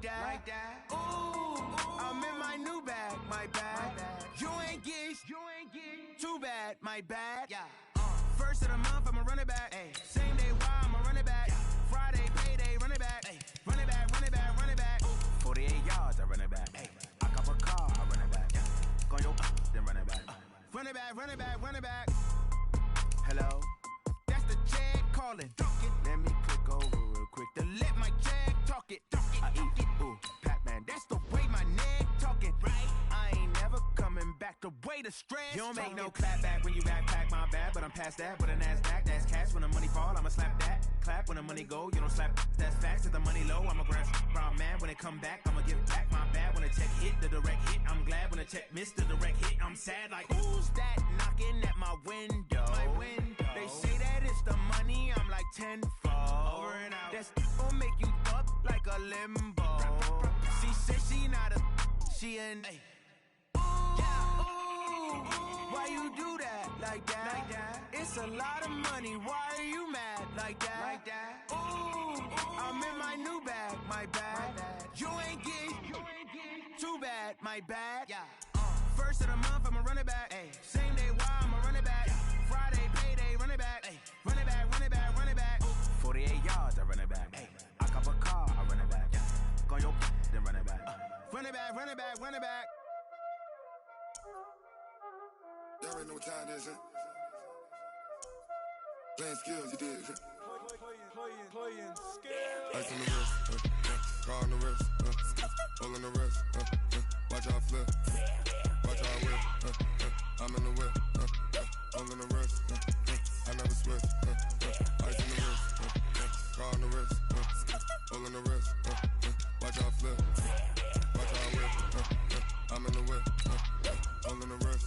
like that. Ooh, I'm in my new bag, my bad. You ain't get too bad, my bad. Yeah. First of the month, I'ma run it back. Ay. Same day, why I'ma run it back. Friday, payday, run it back. Ay. Run it back, run it back, run it back. 48 yards, I run it back. Ay. I cop a car, I run it back. Go on your then run it back. Run it back, run it back, run it back. Hello, that's the check calling. Let me click over real quick to let my check talk it. I eat it, ooh, Pac-Man, that's the way my neck talking. Right, I ain't never coming back the way the stress. You don't make no clap back when you backpack, my bad, but I'm past that. But a NASDAQ, that's cash. When the money fall, I'ma slap that. Clap when the money go, you don't slap. That's facts. If the money low, I'ma grab brown man. When it come back, I'ma give back my bad. When the check hit, the direct hit, I'm glad. When the check missed the direct hit, I'm sad. Like, who's that knocking at my window? My window. They say that it's the money, I'm like tenfold. Over and out. That's gon' make you up like a limbo. She said she not a, she an. Why you do that like that? It's a lot of money. Why are you mad like that? Ooh, I'm in my new bag, my bad. You ain't get too bad, my bad. Yeah. First of the month, I'ma run it back. Ay. Same day, why I'ma run it back. Friday, payday, run it back. Ay. Run it back, run it back, run it back. 48 yards, I run it back. Ay. I cop a car, I run it back. Go on your then run it back. Run it back, run it back, run it back. Y'all already know what time it is, huh? Playing skills, you did. Playing skills. Ice on the wrist, car on the wrist, hole in the wrist, watch how I flip, watch how I whip, I'm in the whip, hole in the wrist, I never switch, ice on the wrist, car on the wrist, hole in the wrist, watch how I flip, watch how I whip, I'm in the whip, hole in the wrist,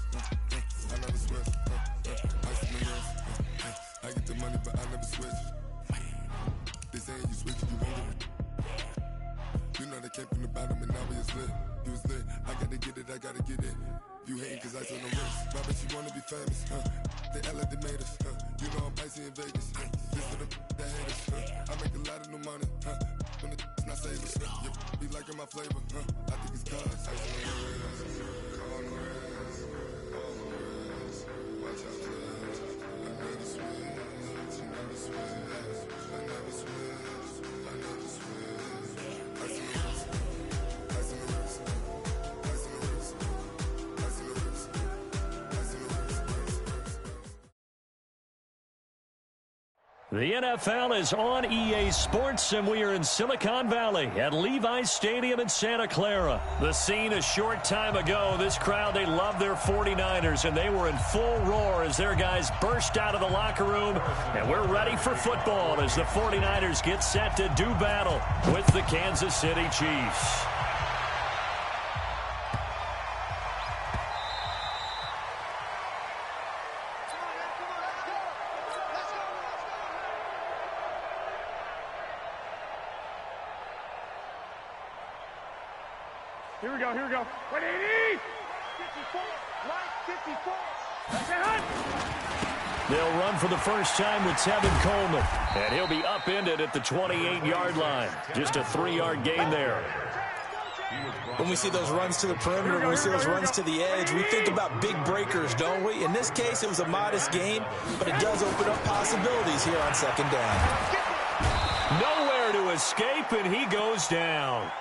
I never switch, ice on the wrist, I get the money but I never switch. They saying you switch, you won't get it. You know they came from the bottom and now we is lit. You was lit, I gotta get it, I gotta get it. You hating cause ice on the wrist. My bitch, you wanna be famous, They act like they made us, You know I'm icy in Vegas, This for the that hate us, I make a lot of new money, When the not savers, You be liking my flavor, I think it's cause ice on the wrist, on the wrist, on the wrist. Watch out, please. I never switch, I never switch, I never switch, I never switch. Ice on the wrist, ice on the wrist, ice on the wrist, ice on the wrist, ice on the wrist. The NFL is on EA Sports, and we are in Silicon Valley at Levi's Stadium in Santa Clara. The scene a short time ago, this crowd, they love their 49ers, and they were in full roar as their guys burst out of the locker room. And we're ready for football as the 49ers get set to do battle with the Kansas City Chiefs. Here we go. 180! 54, right, 54. They'll run for the first time with Tevin Coleman, and he'll be upended at the 28-yard line. Just a 3-yard gain there. When we see those runs to the perimeter, when we see those runs to the edge, we think about big breakers, don't we? In this case, it was a modest gain, but it does open up possibilities here on second down. Nowhere to escape, and he goes down.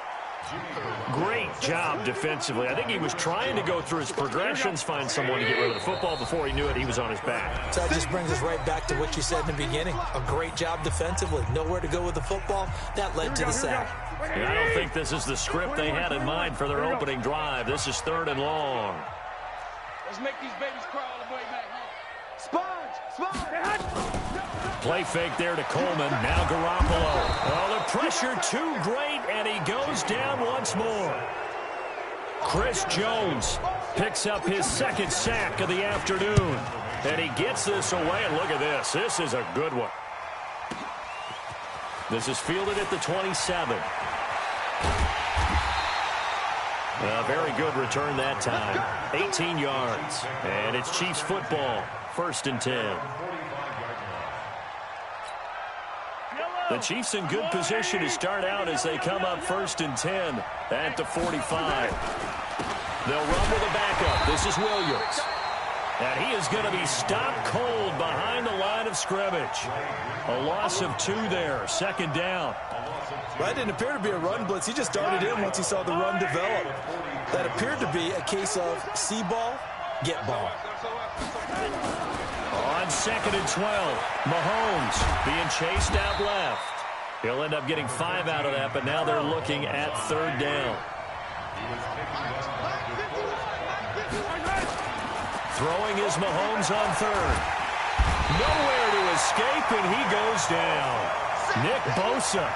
Great job defensively. I think he was trying to go through his progressions, find someone to get rid of the football. Before he knew it, he was on his back. So that just brings us right back to what you said in the beginning. A great job defensively. Nowhere to go with the football. That led to the sack. And I don't think this is the script they had in mind for their opening drive. This is 3rd and long. Let's make these babies crawl all the way back home. Sponge! Play fake there to Coleman. Now Garoppolo. Oh, the pressure too great, and he goes down once more. Chris Jones picks up his 2nd sack of the afternoon. And he gets this away, and look at this. This is a good one. This is fielded at the 27. A very good return that time. 18 yards. And it's Chiefs football. 1st and 10. The Chiefs in good position to start out as they come up 1st and 10 at the 45. They'll run with a backup. This is Williams. And he is going to be stopped cold behind the line of scrimmage. A loss of 2 there, 2nd down. Well, that didn't appear to be a run blitz. He just darted in once he saw the run develop. That appeared to be a case of see ball, get ball. On 2nd and 12, Mahomes being chased out left. He'll end up getting 5 out of that, but now they're looking at 3rd down. Throwing is Mahomes on 3rd. Nowhere to escape, and he goes down. Nick Bosa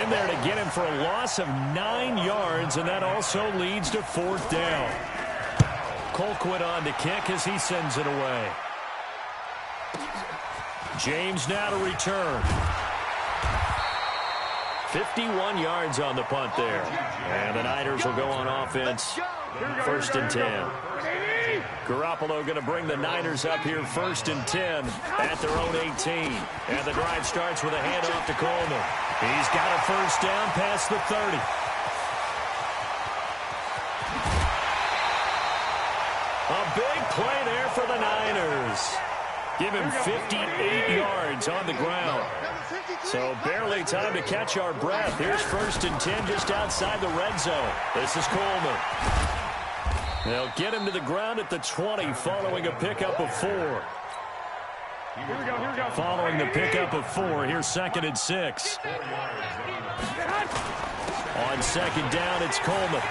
in there to get him for a loss of 9 yards, and that also leads to 4th down. Colquitt on to kick as he sends it away. James now to return. 51 yards on the punt there. And the Niners will go on offense, 1st and 10. Garoppolo going to bring the Niners up here 1st and 10 at their own 18. And the drive starts with a handoff to Coleman. He's got a 1st down past the 30. A big play there for the Niners. Give him 58 yards on the ground. So barely time to catch our breath. Here's 1st and 10 just outside the red zone. This is Coleman. They'll get him to the ground at the 20 following a pickup of 4. Here we go. Following the pickup of 4, here's 2nd and 6. On 2nd down, it's Coleman.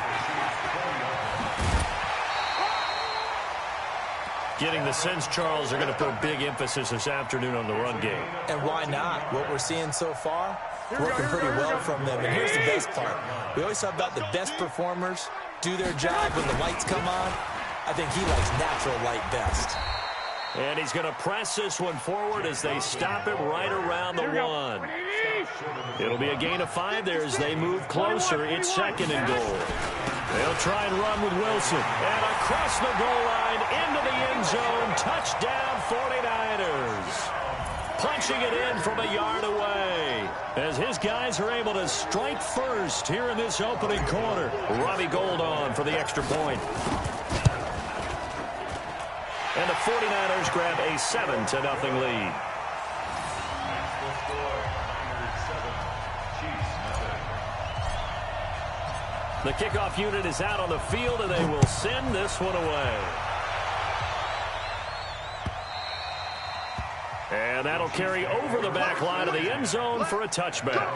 Getting the sense, Charles, they're going to put a big emphasis this afternoon on the run game. And why not? What we're seeing so far, working pretty well from them. And here's the best part. We always talk about the best performers do their job when the lights come on. I think he likes natural light best. And he's going to press this one forward as they stop him right around the 1. It'll be a gain of 5 there as they move closer. It's 2nd and goal. They'll try and run with Wilson. And across the goal line, into the end zone. Touchdown, 49ers. Punching it in from a yard away. As his guys are able to strike first here in this opening quarter. Robbie Gould on for the extra point. And the 49ers grab a 7-0 lead. The kickoff unit is out on the field, and they will send this one away. And that'll carry over the back line of the end zone for a touchback.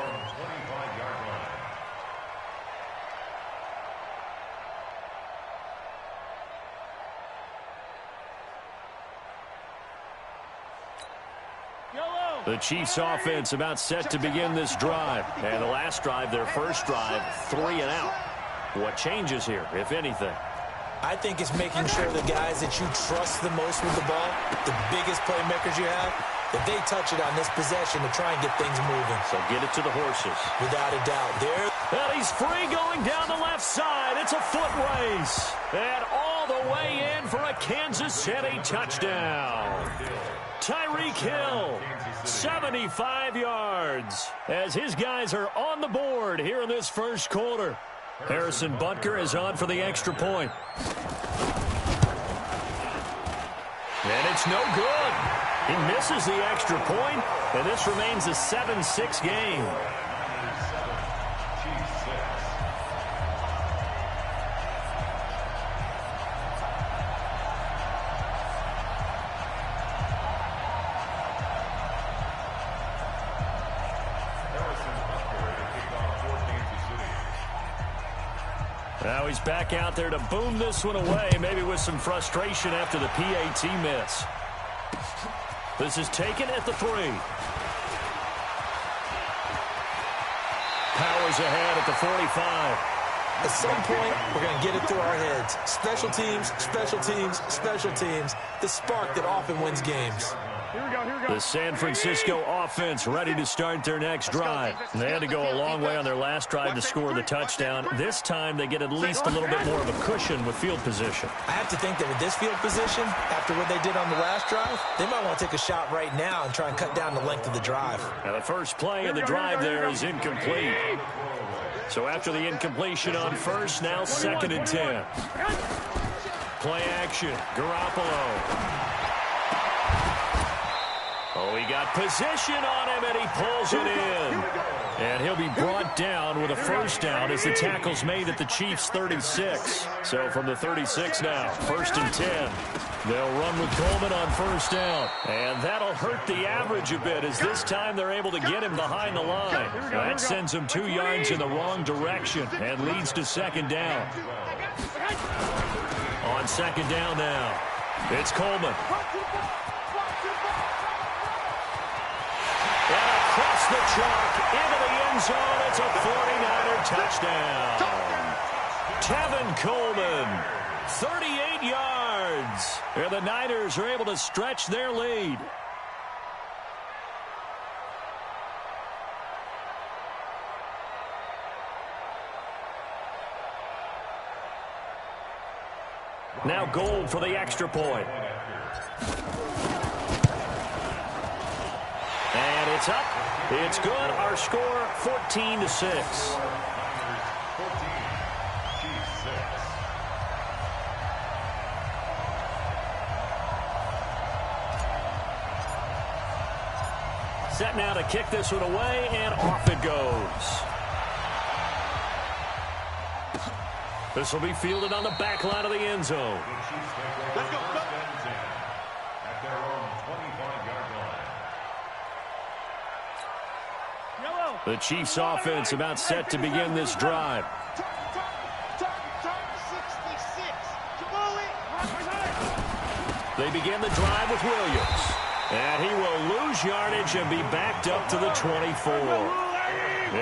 The Chiefs offense about set to begin this drive. And the last drive, their first drive, 3 and out. What changes here, if anything? I think it's making sure the guys that you trust the most with the ball, the biggest playmakers you have, that they touch it on this possession to try and get things moving. So get it to the horses. Without a doubt. There. And he's free going down the left side. It's a foot race. And all the way in for a Kansas City touchdown. Tyreek Hill, 75 yards, as his guys are on the board here in this first quarter. Harrison Butker is on for the extra point. And it's no good. He misses the extra point, and this remains a 7-6 game. Now he's back out there to boom this one away, maybe with some frustration after the PAT miss. This is taken at the 3. Powers ahead at the 45. At some point, we're going to get it through our heads. Special teams, special teams, special teams. The spark that often wins games. The San Francisco offense ready to start their next drive. They had to go a long way on their last drive to score the touchdown. This time they get at least a little bit more of a cushion with field position. I have to think that with this field position, after what they did on the last drive, they might want to take a shot right now and try and cut down the length of the drive. Now the first play of the drive there is incomplete. So after the incompletion on first, now 2nd and 10. Play action, Garoppolo. Oh, he got position on him, and he pulls it in. And he'll be brought down with a first down as the tackle's made at the Chiefs' 36. So from the 36 now, 1st and 10. They'll run with Coleman on first down. And that'll hurt the average a bit as this time they're able to get him behind the line. That sends him 2 yards in the wrong direction and leads to 2nd down. On 2nd down now, it's Coleman. And across the chalk into the end zone, it's a 49er touchdown. Tevin Coleman, 38 yards. And the Niners are able to stretch their lead. Now Gold for the extra point. And it's up. It's good. Our score, 14-6. Set now to kick this one away, and off it goes. This will be fielded on the back line of the end zone. Let's go. At their own 25-yard line. The Chiefs offense about set to begin this drive. They begin the drive with Williams. And he will lose yardage and be backed up to the 24.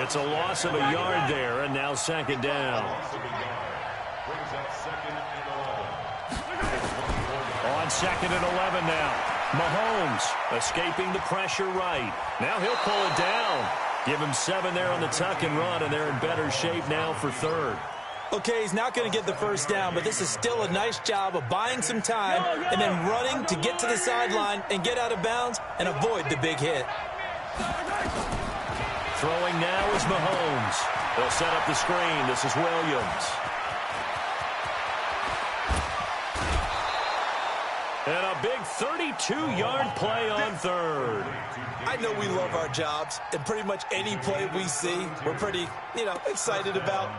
It's a loss of a yard there, and now 2nd down. On 2nd and 11 now. Mahomes escaping the pressure right. Now he'll pull it down. Give him 7 there on the tuck and run, and they're in better shape now for 3rd. Okay, he's not going to get the first down, but this is still a nice job of buying some time and then running to get to the sideline and get out of bounds and avoid the big hit. Throwing now is Mahomes. They'll set up the screen. This is Williams. And a big 32-yard play on 3rd. I know we love our jobs, and pretty much any play we see, we're pretty, excited about.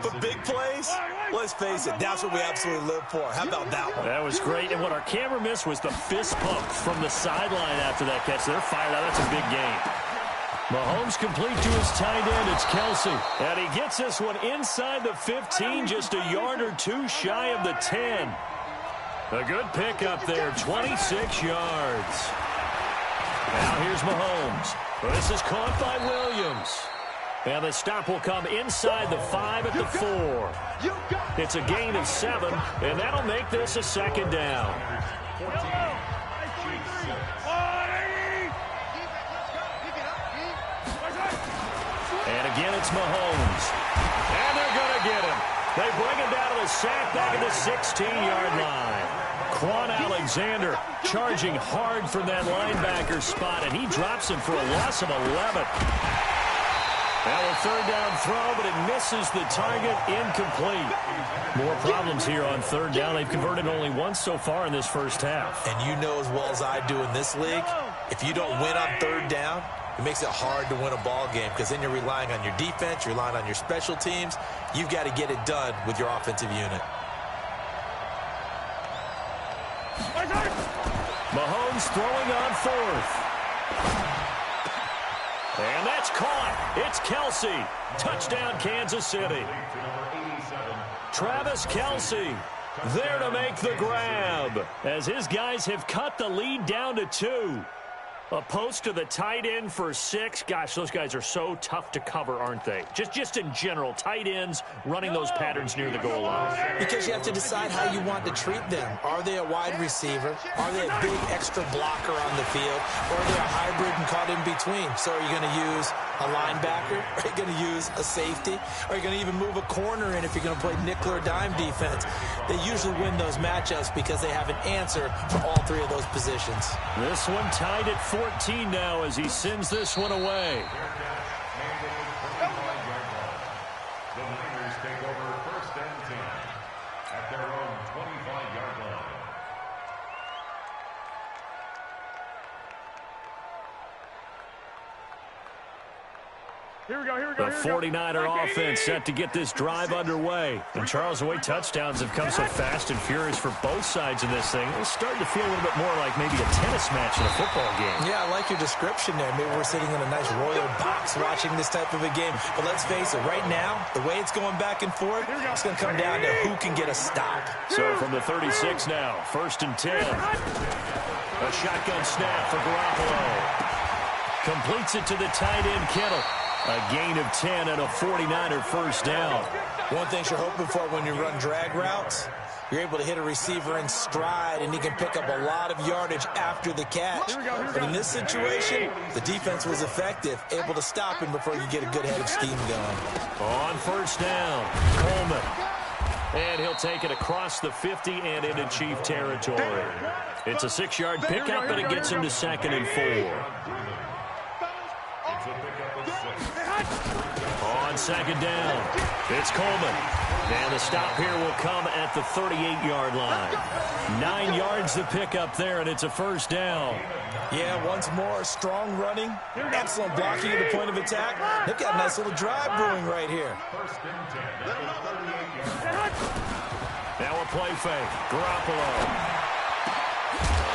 But big plays, let's face it, that's what we absolutely live for. How about that one? That was great, and what our camera missed was the fist pump from the sideline after that catch. They're fired out. That's a big game. Mahomes complete to his tight end. It's Kelsey. And he gets this one inside the 15, just a yard or 2 shy of the 10. A good pick up there, 26 yards. Now here's Mahomes. This is caught by Williams. And the stop will come inside the 5 at the 4. It's a gain of 7, and that'll make this a 2nd down. And again, it's Mahomes. And they're going to get him. They bring him down to the sack back at the 16-yard line. Quan Alexander charging hard from that linebacker spot, and he drops him for a loss of 11. Now a 3rd down throw, but it misses the target, incomplete. More problems here on 3rd down. They've converted only once so far in this first half. And you know as well as I do in this league, if you don't win on 3rd down, it makes it hard to win a ball game because then you're relying on your defense, you're relying on your special teams. You've got to get it done with your offensive unit. Mahomes throwing on 4th. And that's caught. It's Kelsey. Touchdown, Kansas City. Travis Kelsey there to make the grab as his guys have cut the lead down to 2. A post to the tight end for 6. Gosh, those guys are so tough to cover, aren't they? Just in general, tight ends running those patterns near the goal line. Because you have to decide how you want to treat them. Are they a wide receiver? Are they a big extra blocker on the field? Or are they a hybrid and caught in between? So are you going to use a linebacker? Are you going to use a safety? Are you going to even move a corner in if you're going to play nickel or dime defense? They usually win those matchups because they have an answer for all 3 of those positions. This one tied at 14 now as he sends this one away. The Niners take over 1st and 10 at their own 25-yard line. Here we go. The 49er offense set to get this drive underway. And Charles, the way touchdowns have come so fast and furious for both sides in this thing, it's starting to feel a little bit more like maybe a tennis match in a football game. Yeah, I like your description there. Maybe we're sitting in a nice royal box watching this type of a game. But let's face it, right now, the way it's going back and forth, it's going to come down to who can get a stop. So from the 36 now, 1st and 10. A shotgun snap for Garoppolo. Completes it to the tight end, Kittle. A gain of 10 and a 49er first down. One thing you're hoping for when you run drag routes, you're able to hit a receiver in stride, and he can pick up a lot of yardage after the catch. But in this situation, the defense was effective, able to stop him before you get a good head of steam going. On first down, Coleman. And he'll take it across the 50 and into Chief territory. It's a 6-yard pickup, and it gets him to 2nd and 4. On 2nd down, it's Coleman. And the stop here will come at the 38-yard line. 9 yards to pick up there, and it's a first down. Yeah, once more, strong running, excellent blocking at the point of attack. They've got a nice little drive brewing right here. Now a play fake. Garoppolo.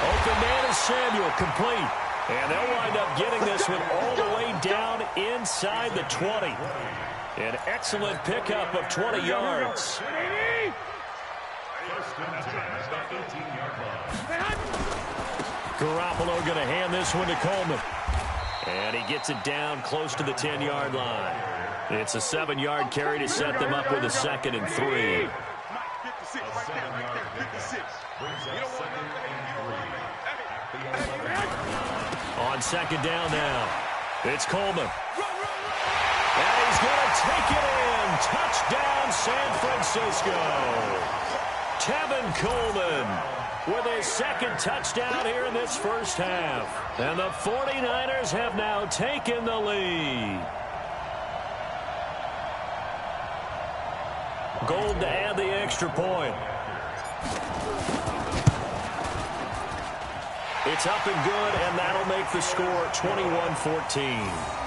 Open man is Samuel, complete. And they'll wind up getting this one all the way down inside the 20. An excellent pickup of 20 yards. Garoppolo going to hand this one to Coleman. And he gets it down close to the 10-yard line. It's a 7-yard carry to set them up with a 2nd and 3. On 2nd down now, it's Coleman. And he's going to take it in. Touchdown, San Francisco. Tevin Coleman with his 2nd touchdown here in this first half. And the 49ers have now taken the lead. Gold to add the extra point. It's up and good, and that'll make the score 21-14.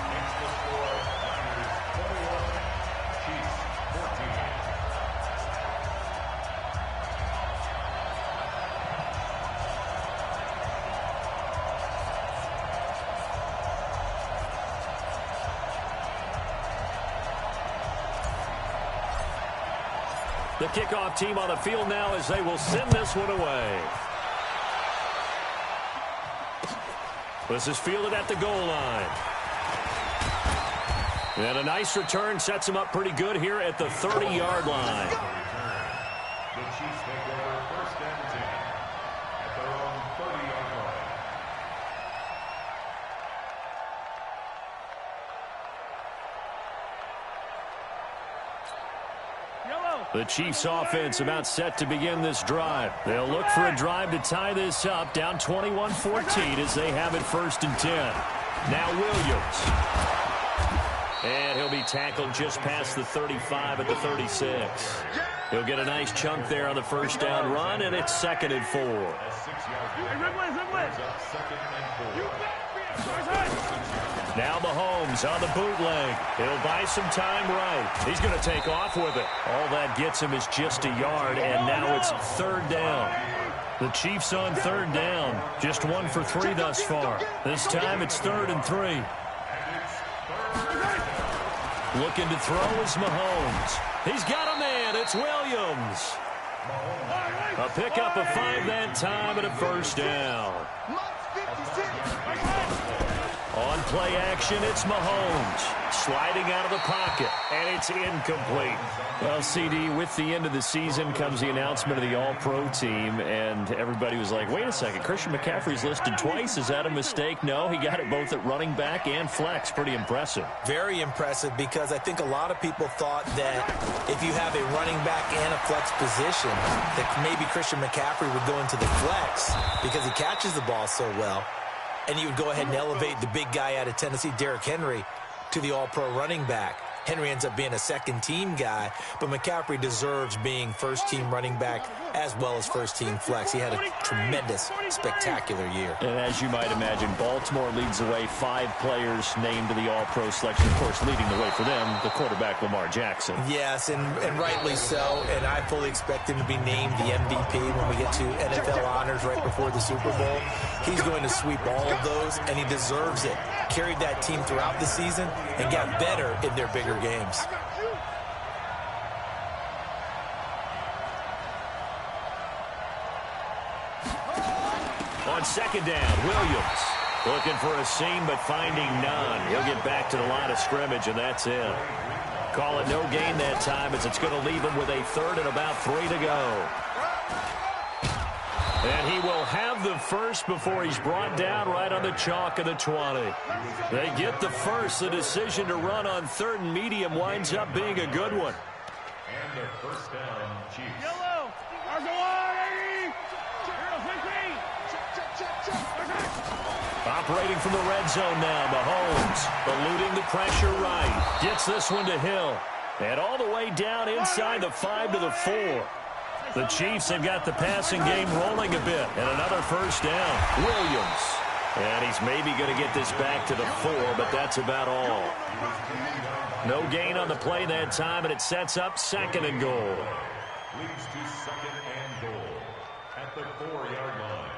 The kickoff team on the field now as they will send this one away. This is fielded at the goal line. And a nice return sets him up pretty good here at the 30-yard line. The Chiefs take over 1st and 10 at their own 30-yard line. The Chiefs offense about set to begin this drive. They'll look for a drive to tie this up, down 21-14 as they have it 1st and 10. Now Williams. And he'll be tackled just past the 35 at the 36. He'll get a nice chunk there on the first down run, and it's 2nd and 4. Now Mahomes on the bootleg. He'll buy some time right. He's going to take off with it. All that gets him is just a yard, and now it's 3rd down. The Chiefs on 3rd down. Just 1 for 3 thus far. This time it's 3rd and 3. Looking to throw is Mahomes. He's got a man. It's Williams. A pickup of 5 that time and a first down. On play action, it's Mahomes. Sliding out of the pocket, and it's incomplete. Well, CD, with the end of the season comes the announcement of the All-Pro team, and everybody was like, wait a second, Christian McCaffrey's listed twice. Is that a mistake? No, he got it both at running back and flex. Pretty impressive. Very impressive, because I think a lot of people thought that if you have a running back and a flex position, that maybe Christian McCaffrey would go into the flex because he catches the ball so well, and he would go ahead and elevate the big guy out of Tennessee, Derrick Henry, to the All-Pro running back. Henry ends up being a second-team guy, but McCaffrey deserves being first-team running back as well as first-team flex. He had a tremendous, spectacular year. And as you might imagine, Baltimore leads the way. 5 players named to the All-Pro selection. Of course, leading the way for them, the quarterback Lamar Jackson. Yes, and rightly so. And I fully expect him to be named the MVP when we get to NFL honors right before the Super Bowl. He's going to sweep all of those, and he deserves it. Carried that team throughout the season and got better in their bigger games. On second down, Williams looking for a seam but finding none. He'll get back to the line of scrimmage, and that's it. Call it no gain that time, as it's going to leave him with a third and about 3 to go. And he will have the first before he's brought down right on the chalk of the 20. They get the first. The decision to run on third and medium winds up being a good one. And the first down, Chiefs. Yellow. Operating from the red zone now, Mahomes eluding the pressure right. Gets this one to Hill. And all the way down inside the 5 to the 4. The Chiefs have got the passing game rolling a bit. And another first down. Williams. And he's maybe going to get this back to the 4, but that's about all. No gain on the play that time, and it sets up second and goal. Leads to second and goal at the 4-yard line.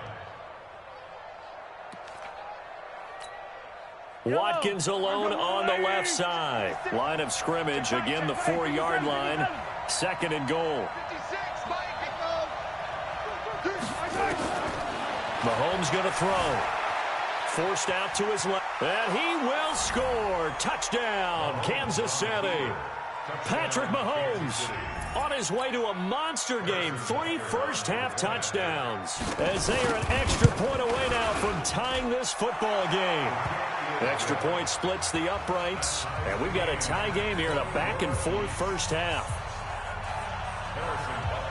Watkins alone on the left side. Line of scrimmage, again the 4-yard line. Second and goal. Mahomes going to throw. Forced out to his left. And he will score. Touchdown, Kansas City. Patrick Mahomes on his way to a monster game. 3 first-half touchdowns. As they are an extra point away now from tying this football game. Extra point splits the uprights. And we've got a tie game here in a back-and-forth first half.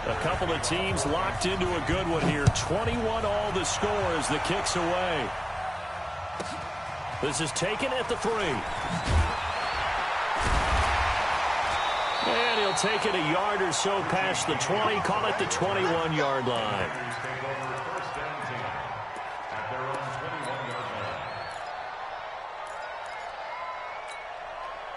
A couple of teams locked into a good one here. 21 all the score as the kick's away. This is taken at the 3. And he'll take it a yard or so past the 20. Call it the 21-yard line.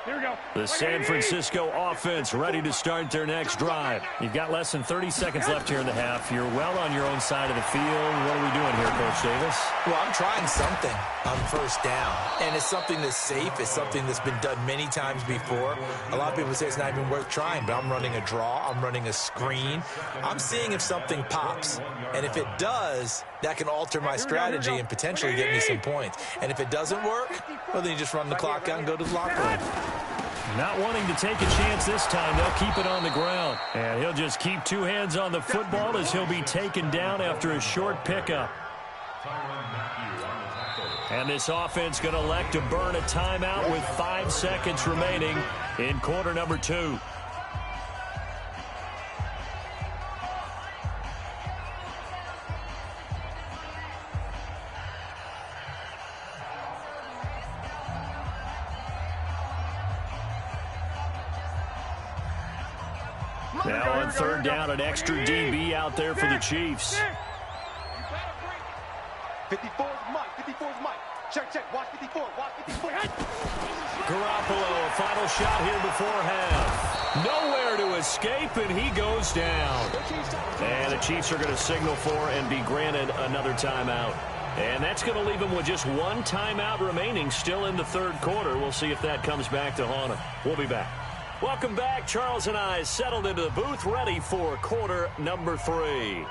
Here we go. The San Francisco offense ready to start their next drive. You've got less than 30 seconds left here in the half. You're well on your own side of the field. What are we doing here, Coach Davis? Well, I'm trying something on first down, and it's something that's safe. It's something that's been done many times before. A lot of people say it's not even worth trying, but I'm running a draw. I'm running a screen. I'm seeing if something pops, and if it does, that can alter my strategy and potentially get me some points. And if it doesn't work, well, then you just run the clock out and go to the locker room. Not wanting to take a chance this time, they'll keep it on the ground. And he'll just keep 2 hands on the football as he'll be taken down after a short pickup. And this offense going to elect to burn a timeout with 5 seconds remaining in quarter number 2. Now on third down, an extra DB out there for the Chiefs. 54 is Mike. 54 is Mike. Check. Watch 54. Watch 54. Garoppolo, a final shot here before half. Nowhere to escape, and he goes down. And the Chiefs are going to signal for and be granted another timeout. And that's going to leave them with just 1 timeout remaining still in the third quarter. We'll see if that comes back to haunt them. We'll be back. Welcome back. Charles and I settled into the booth, ready for quarter number 3.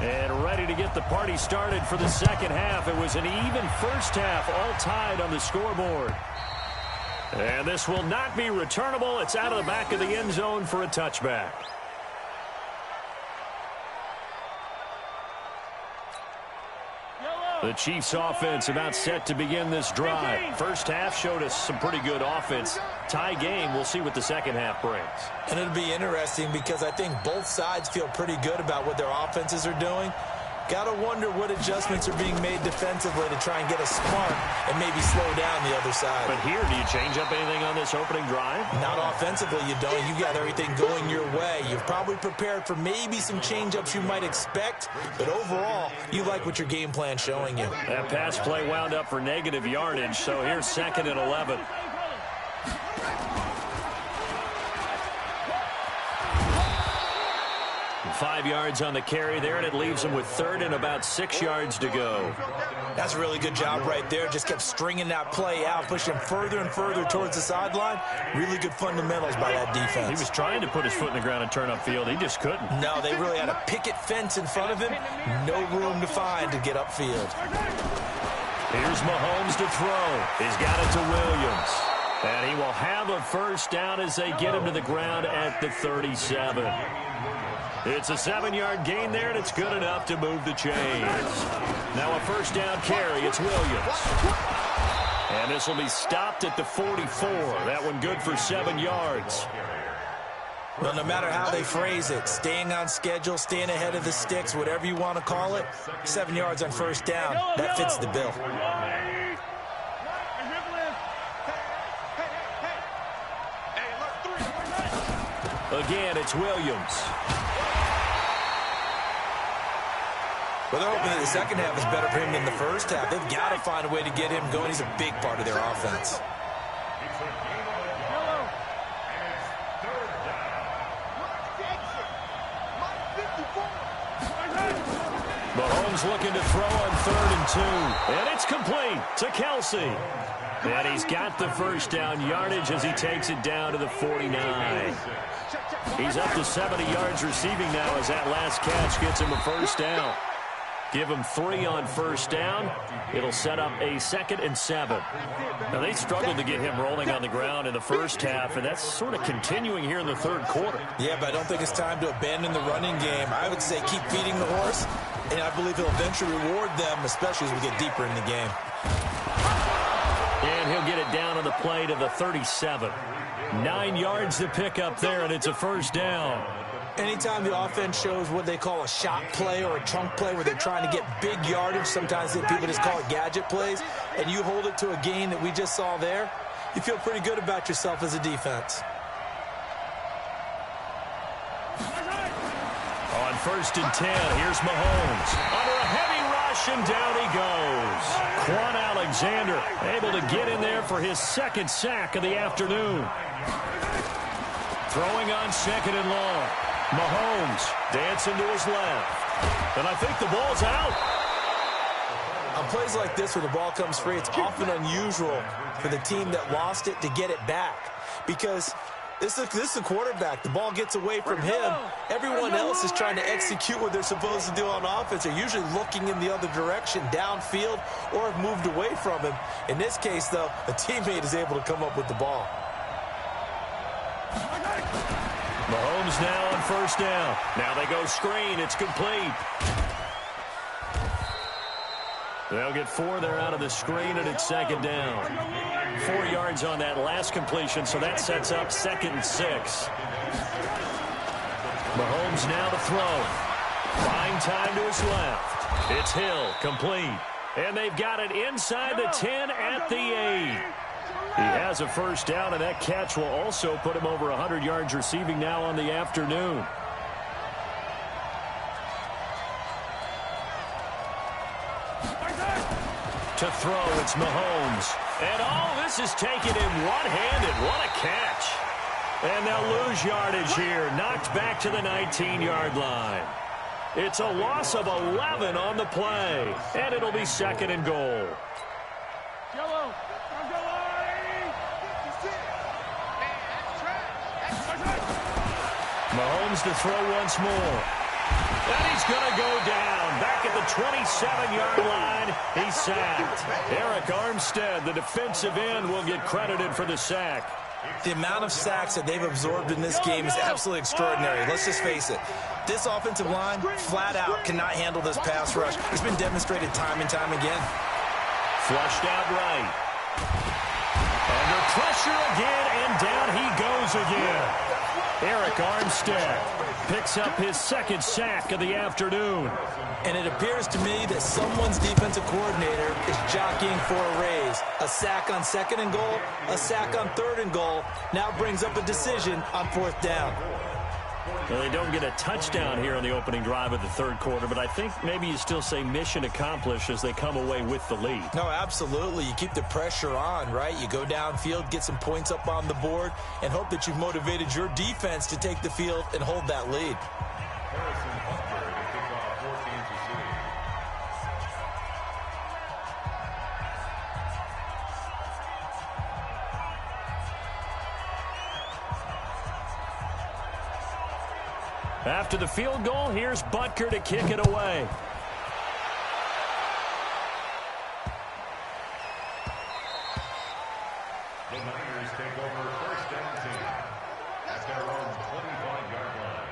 And ready to get the party started for the second half. It was an even first half, all tied on the scoreboard. And this will not be returnable. It's out of the back of the end zone for a touchback. The Chiefs offense about set to begin this drive. First half showed us some pretty good offense. Tie game, we'll see what the second half brings. And it'll be interesting because I think both sides feel pretty good about what their offenses are doing. Got to wonder what adjustments are being made defensively to try and get a spark and maybe slow down the other side. But here, do you change up anything on this opening drive? Not offensively, you don't. You got everything going your way. You've probably prepared for maybe some change-ups you might expect, but overall, you like what your game plan's showing you. That pass play wound up for negative yardage, so here's 2nd and 11. 5 yards on the carry there, and it leaves them with 3rd and about 6 yards to go. That's a really good job right there. Just kept stringing that play out, pushing further and further towards the sideline. Really good fundamentals by that defense. He was trying to put his foot in the ground and turn upfield. He just couldn't. No, they really had a picket fence in front of him. No room to find to get upfield. Here's Mahomes to throw. He's got it to Williams. And he will have a first down as they get him to the ground at the 37. It's a 7-yard gain there, and it's good enough to move the chains. Now a first down carry. It's Williams. And this will be stopped at the 44. That one good for 7 yards. Well, no matter how they phrase it, staying on schedule, staying ahead of the sticks, whatever you want to call it, 7 yards on first down, that fits the bill. Again, it's Williams. Well, they're hoping that the second half is better for him than the first half. They've got to find a way to get him going. He's a big part of their offense. Mahomes looking to throw on 3rd and 2. And it's complete to Kelsey. And he's got the first down yardage as he takes it down to the 49. He's up to 70 yards receiving now as that last catch gets him a first down. Give him 3 on first down. It'll set up a 2nd and 7. Now, they struggled to get him rolling on the ground in the first half, and that's sort of continuing here in the third quarter. Yeah, but I don't think it's time to abandon the running game. I would say keep feeding the horse, and I believe he'll eventually reward them, especially as we get deeper in the game. And he'll get it down on the play to the 37. 9 yards to pick up there, and it's a first down. Anytime the offense shows what they call a shot play or a chunk play where they're trying to get big yardage, sometimes people just call it gadget plays, and you hold it to a gain that we just saw there, you feel pretty good about yourself as a defense. On 1st and 10, here's Mahomes. Under a heavy rush, and down he goes. Quan Alexander able to get in there for his 2nd sack of the afternoon. Throwing on 2nd and long. Mahomes dancing to his left. And I think the ball's out. On plays like this where the ball comes free, it's often unusual for the team that lost it to get it back. Because this is the quarterback. The ball gets away from him. Everyone else is trying to execute what they're supposed to do on offense. They're usually looking in the other direction, downfield, or have moved away from him. In this case, though, a teammate is able to come up with the ball. Mahomes now on first down. Now they go screen. It's complete. They'll get 4 there out of the screen, and it's 2nd down. 4 yards on that last completion, so that sets up 2nd and 6. Mahomes now to throw. Buying time to his left. It's Hill, complete. And they've got it inside the 10 at the 8. He has a first down, and that catch will also put him over 100 yards receiving now on the afternoon. To throw, it's Mahomes. And this is taken in one-handed. What a catch. And they'll lose yardage here. Knocked back to the 19-yard line. It's a loss of 11 on the play. And it'll be 2nd and goal. Mahomes to throw once more. And he's going to go down. Back at the 27-yard line, he's sacked. Eric Armstead, the defensive end, will get credited for the sack. The amount of sacks that they've absorbed in this game is absolutely extraordinary. Let's just face it. This offensive line, flat out, cannot handle this pass rush. It's been demonstrated time and time again. Flushed out right. Under pressure again, and down he goes again. Eric Armstead picks up his second sack of the afternoon. And it appears to me that someone's defensive coordinator is jockeying for a raise. A sack on 2nd and goal, a sack on 3rd and goal, now brings up a decision on 4th down. Well, they don't get a touchdown here on the opening drive of the 3rd quarter, but I think maybe you still say mission accomplished as they come away with the lead. No, absolutely. You keep the pressure on, right? You go downfield, get some points up on the board, and hope that you've motivated your defense to take the field and hold that lead. After the field goal, here's Butker to kick it away. The Niners take over 1st and 10 at their own 25-yard line.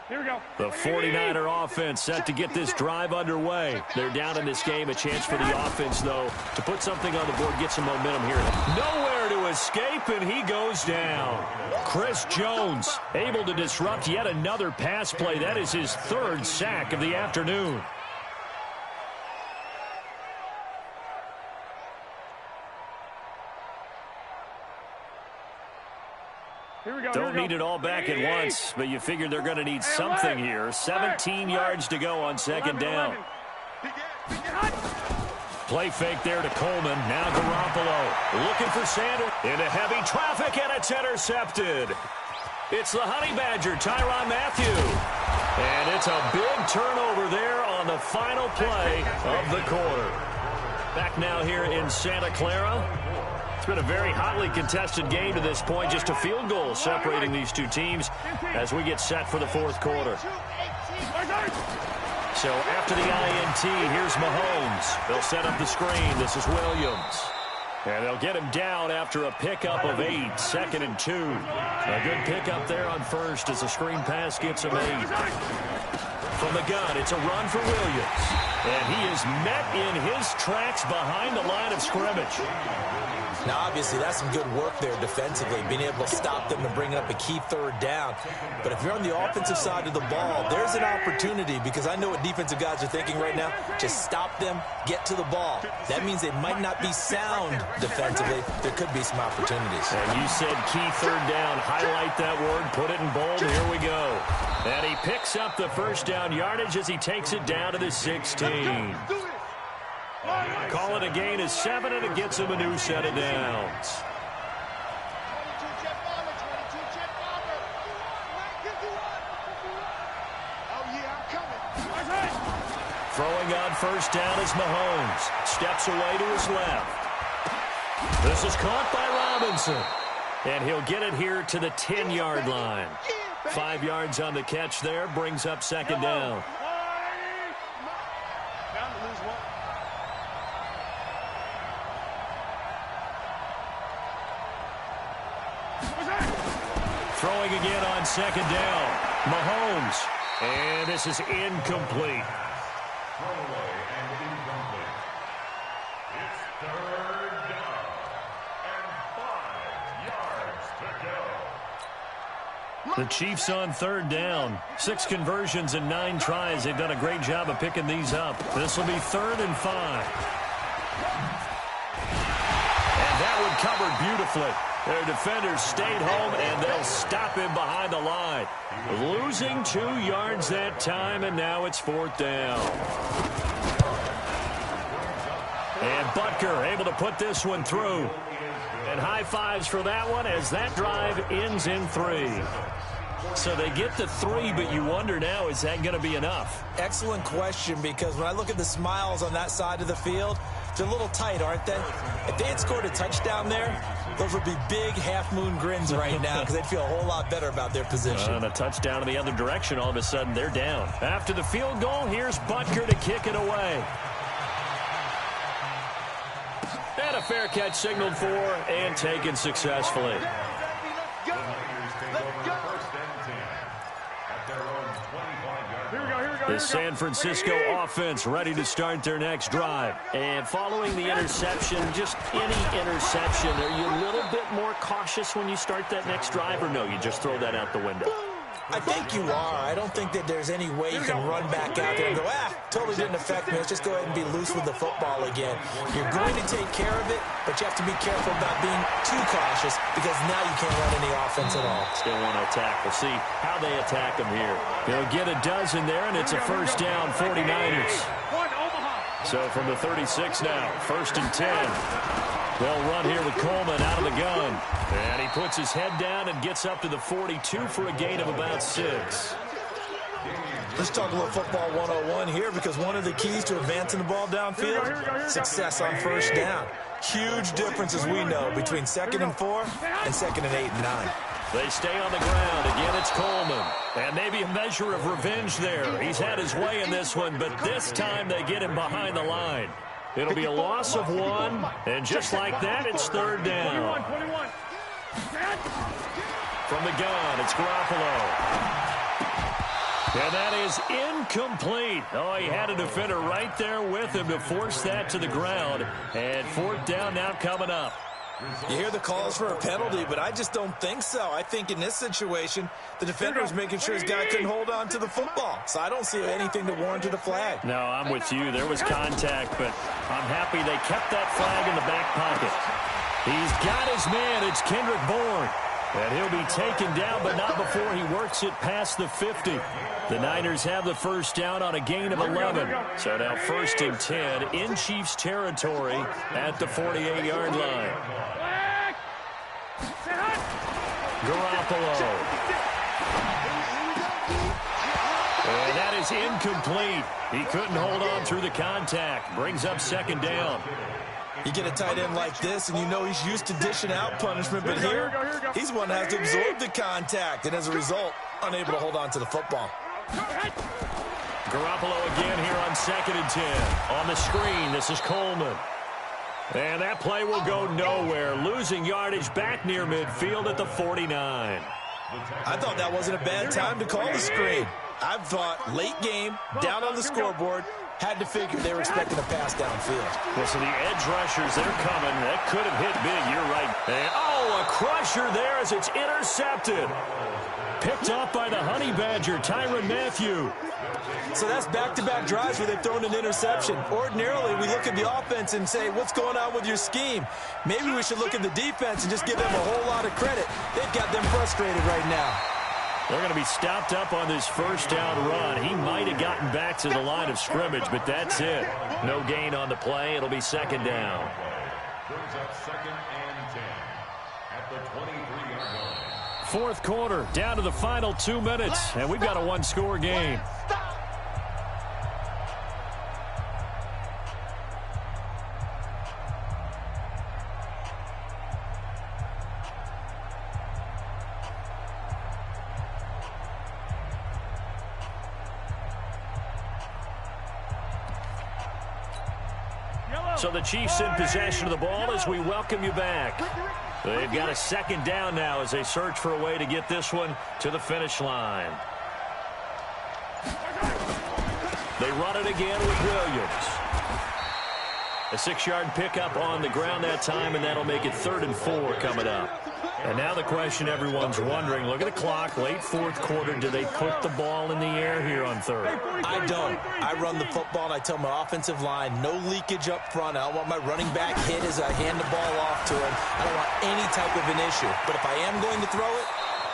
Here we go. The 49er offense set to get this drive underway. They're down in this game. A chance for the offense, though, to put something on the board, get some momentum here. Nowhere to escape, and he goes down. Chris Jones able to disrupt yet another pass play. That is his 3rd sack of the afternoon. Don't need it all back at once, but you figure they're going to need something here. 17 yards to go on 2nd down. Play fake there to Coleman. Now Garoppolo looking for Sanders. Into heavy traffic, and it's intercepted. It's the Honey Badger, Tyrann Mathieu. And it's a big turnover there on the final play of the quarter. Back now here in Santa Clara. It's been a very hotly contested game to this point. Just a field goal separating these two teams as we get set for the 4th quarter. So after the INT, here's Mahomes. They'll set up the screen. This is Williams. And they'll get him down after a pickup of 8, 2nd and 2. A good pickup there on 1st as the screen pass gets him 8. From the gun, it's a run for Williams. And he is met in his tracks behind the line of scrimmage. Now, obviously, that's some good work there defensively, being able to stop them and bring up a key 3rd down. But if you're on the offensive side of the ball, there's an opportunity, because I know what defensive guys are thinking right now. Just stop them, get to the ball. That means they might not be sound defensively. There could be some opportunities. And you said key 3rd down. Highlight that word, put it in bold. Here we go. And he picks up the 1st down yardage as he takes it down to the 16. Call it a gain of 7, and it gets him a new set of downs. Throwing on 1st down is Mahomes. Steps away to his left. This is caught by Robinson. And he'll get it here to the 10-yard line. 5 yards on the catch there, brings up 2nd down. Throwing again on 2nd down. Mahomes. And this is incomplete. Throwaway and incomplete. It's 3rd down and 5 yards to go. The Chiefs on 3rd down. 6 conversions and 9 tries. They've done a great job of picking these up. This will be 3rd and 5. And that one covered beautifully. Their defenders stayed home, and they'll stop him behind the line. Losing 2 yards that time, and now it's 4th down. And Butker able to put this one through. And high fives for that one as that drive ends in 3. So they get the 3, but you wonder now, is that going to be enough? Excellent question, because when I look at the smiles on that side of the field, they're a little tight, aren't they? If they had scored a touchdown there, those would be big half-moon grins right now because they'd feel a whole lot better about their position. And a touchdown in the other direction, all of a sudden they're down. After the field goal, here's Butker to kick it away. And a fair catch signaled for and taken successfully. The San Francisco offense ready to start their next drive. And following the interception, just any interception, are you a little bit more cautious when you start that next drive, or no, you just throw that out the window? I think you are. I don't think that there's any way you can run back out there and go, totally didn't affect me. Let's just go ahead and be loose with the football again. You're going to take care of it, but you have to be careful about being too cautious because now you can't run any offense at all. Still want to attack. We'll see how they attack them here. They'll get a dozen there, and it's a first down, 49ers. So from the 36 now, 1st and 10. They'll run here with Coleman out of the gun. And he puts his head down and gets up to the 42 for a gain of about 6. Let's talk a little football 101 here, because one of the keys to advancing the ball downfield, success on first down. Huge difference, as we know, between 2nd and 4 and 2nd and 8 and 9. They stay on the ground. Again, it's Coleman. And maybe a measure of revenge there. He's had his way in this one, but this time they get him behind the line. It'll be a loss of 1, and just like that, it's 3rd down. From the gun, it's Garoppolo. And that is incomplete. Oh, he had a defender right there with him to force that to the ground. And 4th down now coming up. You hear the calls for a penalty, but I just don't think so. I think in this situation, the defender was making sure his guy couldn't hold on to the football. So I don't see anything to warrant a flag. No, I'm with you. There was contact, but I'm happy they kept that flag in the back pocket. He's got his man. It's Kendrick Bourne. And he'll be taken down, but not before he works it past the 50. The Niners have the first down on a gain of 11. So now 1st and 10 in Chiefs territory at the 48-yard line. Garoppolo. And that is incomplete. He couldn't hold on through the contact. Brings up 2nd down. You get a tight end like this, and you know he's used to dishing out punishment, but here, he's one that has to absorb the contact, and as a result, unable to hold on to the football. Garoppolo again here on 2nd and 10. On the screen, this is Coleman. And that play will go nowhere. Losing yardage back near midfield at the 49. I thought that wasn't a bad time to call the screen. I thought late game, down on the scoreboard, had to figure they were expecting a pass downfield. Well, so the edge rushers, they're coming. That could have hit big. You're right. And, a crusher there as it's intercepted. Picked off by the Honey Badger, Tyrann Mathieu. So that's back-to-back drives where they've thrown an interception. Ordinarily, we look at the offense and say, what's going on with your scheme? Maybe we should look at the defense and just give them a whole lot of credit. They've got them frustrated right now. They're going to be stopped up on this first down run. He might have gotten back to the line of scrimmage, but that's it. No gain on the play. It'll be 2nd down. Brings up 2nd and 10 at the 23-yard line. 4th quarter, down to the final 2 minutes, and we've got a one-score game. So the Chiefs in possession of the ball as we welcome you back. They've got a 2nd down now as they search for a way to get this one to the finish line. They run it again with Williams. A 6-yard pickup on the ground that time, and that'll make it 3rd and 4 coming up. And now the question everyone's wondering, look at the clock, late 4th quarter, do they put the ball in the air here on 3rd? I don't. I run the football, and I tell my offensive line, no leakage up front. I don't want my running back hit as I hand the ball off to him. I don't want any type of an issue. But if I am going to throw it,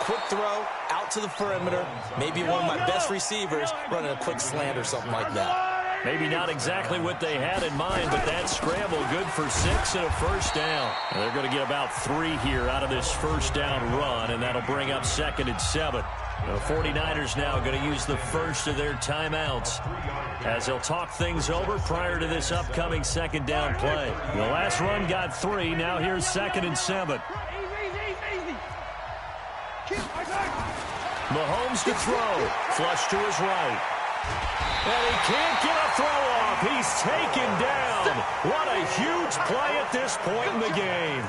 quick throw, out to the perimeter, maybe one of my best receivers running a quick slant or something like that. Maybe not exactly what they had in mind, but that scramble good for 6 and a first down. And they're going to get about 3 here out of this first down run, and that'll bring up 2nd and 7. The 49ers now going to use the first of their timeouts as they'll talk things over prior to this upcoming second down play. The last run got 3. Now here's 2nd and 7. Mahomes to throw. Flush to his right. And he can't get a throw off. He's taken down. What a huge play at this point in the game.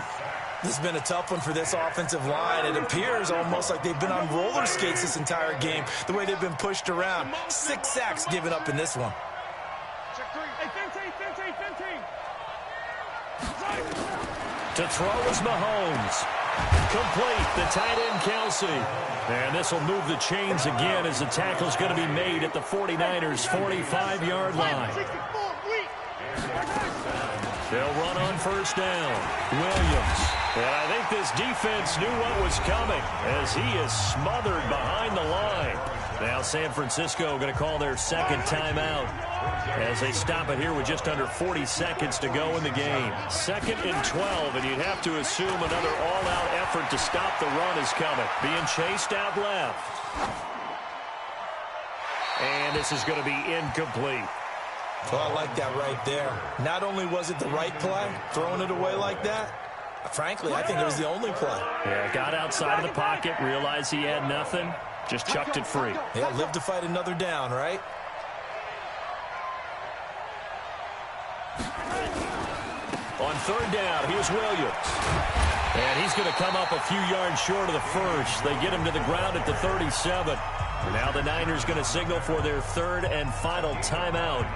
This has been a tough one for this offensive line. It appears almost like they've been on roller skates this entire game, the way they've been pushed around. 6 sacks given up in this one. To throw is Mahomes. Complete, the tight end Kelsey. And this will move the chains again as the tackle's going to be made at the 49ers' 45-yard line. They'll run on first down. Williams. And I think this defense knew what was coming as he is smothered behind the line. Now San Francisco going to call their second timeout as they stop it here with just under 40 seconds to go in the game. 2nd and 12, and you'd have to assume another all-out effort to stop the run is coming. Being chased out left. And this is going to be incomplete. Well, I like that right there. Not only was it the right play, throwing it away like that, frankly, I think it was the only play. Yeah, got outside of the pocket, realized he had nothing, just chucked it free. Yeah, live to fight another down, right? On 3rd down, here's Williams. And he's going to come up a few yards short of the first. They get him to the ground at the 37. Now the Niners going to signal for their 3rd and final timeout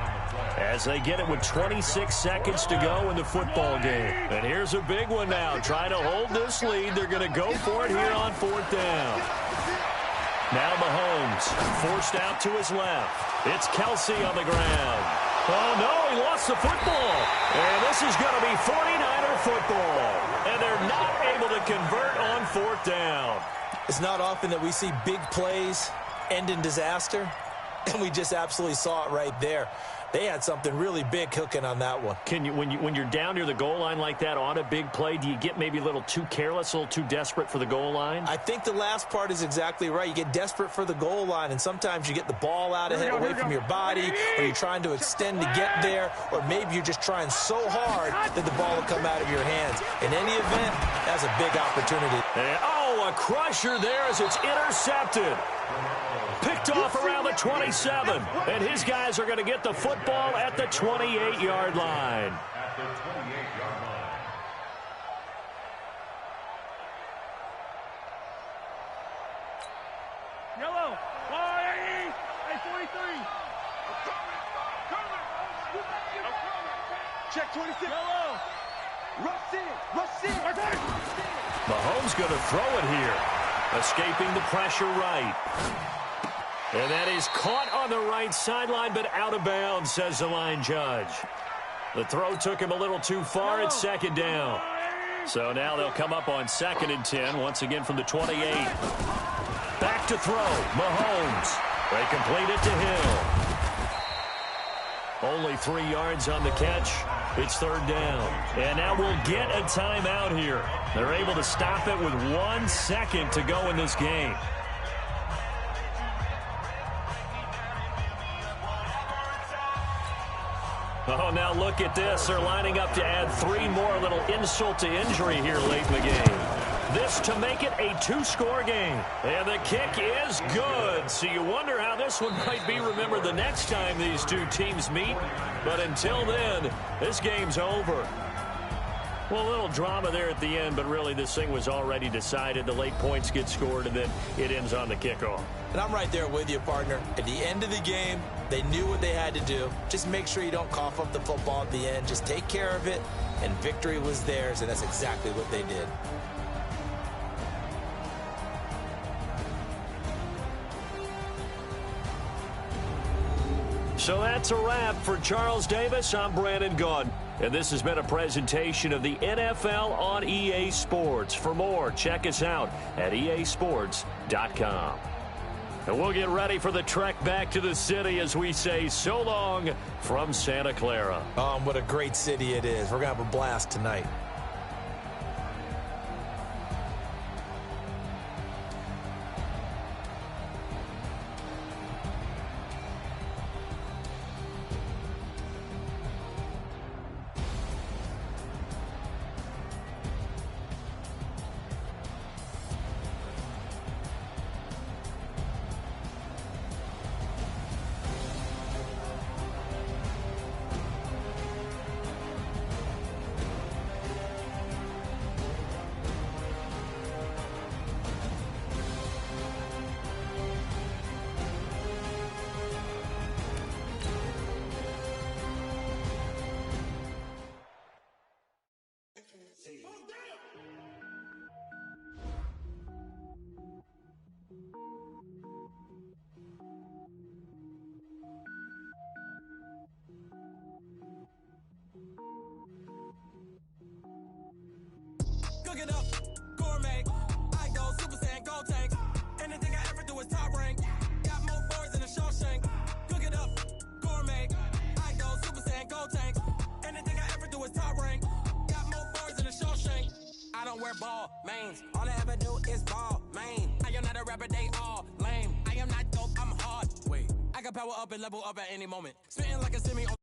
as they get it with 26 seconds to go in the football game. And here's a big one now. Trying to hold this lead. They're going to go for it here on 4th down. Now Mahomes forced out to his left. It's Kelsey on the ground. Oh, no, he lost the football. And this is going to be 49er football. And they're not able to convert on 4th down. It's not often that we see big plays end in disaster, and we just absolutely saw it right there. They had something really big cooking on that one. Can you, when you're down near the goal line like that on a big play, do you get maybe a little too careless, a little too desperate for the goal line? I think the last part is exactly right. You get desperate for the goal line, and sometimes you get the ball out ahead away from your body, or you're trying to extend to get there, or maybe you're just trying so hard that the ball will come out of your hands. In any event, that's a big opportunity. And, a crusher there as it's intercepted. Picked off around the 27. And his guys are going to get the football at the 28-yard line. At the 28-yard line. Yellow. 43. Check 26. Yellow. Rush in. Mahomes going to throw it here. Escaping the pressure right. And that is caught on the right sideline, but out of bounds, says the line judge. The throw took him a little too far. It's 2nd down. So now they'll come up on 2nd and 10, once again from the 28. Back to throw. Mahomes. They complete it to Hill. Only 3 yards on the catch. It's 3rd down. And now we'll get a timeout here. They're able to stop it with 1 second to go in this game. Oh, now look at this. They're lining up to add 3 more, a little insult to injury here late in the game. This to make it a 2-score game. And the kick is good. So you wonder how this one might be remembered the next time these two teams meet. But until then, this game's over. Well, a little drama there at the end, but really this thing was already decided. The late points get scored, and then it ends on the kickoff. And I'm right there with you, partner. At the end of the game, they knew what they had to do. Just make sure you don't cough up the football at the end. Just take care of it, and victory was theirs, and that's exactly what they did. So that's a wrap for Charles Davis. I'm Brandon Gunn. And this has been a presentation of the NFL on EA Sports. For more, check us out at easports.com. And we'll get ready for the trek back to the city as we say so long from Santa Clara. What a great city it is. We're going to have a blast tonight. don't wear ball mains. All I ever do is ball main. I am not a rapper, they all lame. I am not dope, I'm hard. Wait, I can power up and level up at any moment. Spitting like a semi on